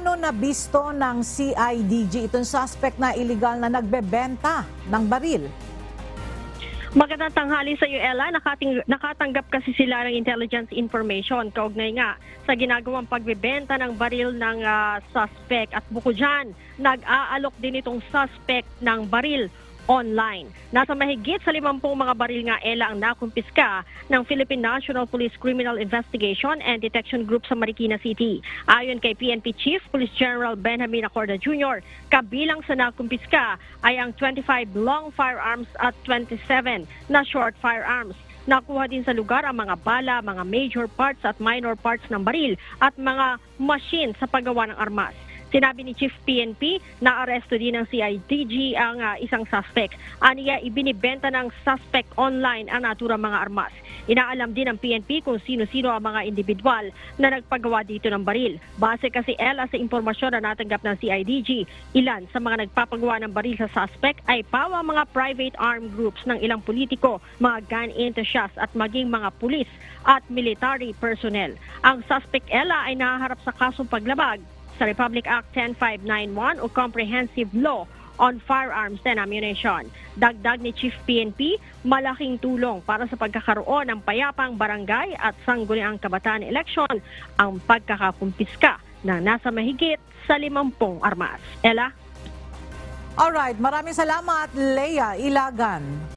Paano nabisto ng CIDG itong suspect na iligal na nagbebenta ng baril? Magandang tanghali sa iyo, Ella. Nakatanggap kasi sila ng intelligence information kaugnay nga sa ginagawang pagbebenta ng baril ng suspect. At bukod dyan, nag-aalok din itong suspect ng baril online. Nasa mahigit sa 50 mga baril nga, Ella, ang nakumpiska ng Philippine National Police Criminal Investigation and Detection Group sa Marikina City. Ayon kay PNP Chief Police General Benjamin Acorda Jr., kabilang sa nakumpiska ay ang 25 long firearms at 27 na short firearms. Nakuha din sa lugar ang mga bala, mga major parts at minor parts ng baril at mga machine sa paggawa ng armas. Sinabi ni Chief PNP na aresto din ng CIDG ang isang suspect. Aniya, ibinibenta ng suspect online ang naturang mga armas. Inaalam din ng PNP kung sino-sino ang mga individual na nagpagawa dito ng baril. Base kasi Ella sa impormasyon na natanggap ng CIDG, ilan sa mga nagpapagawa ng baril sa suspect ay pawang mga private armed groups ng ilang politiko, mga gun enthusiasts at maging mga pulis at military personnel. Ang suspect Ella ay nahaharap sa kasong paglabag sa Republic Act 10591 o Comprehensive Law on Firearms and Ammunition. Dagdag ni Chief PNP, malaking tulong para sa pagkakaroon ng payapang barangay at sangguniang kabataan election ang pagkakakumpiska na nasa mahigit sa 50 armas. Ella? Alright, maraming salamat, Leia Ilagan.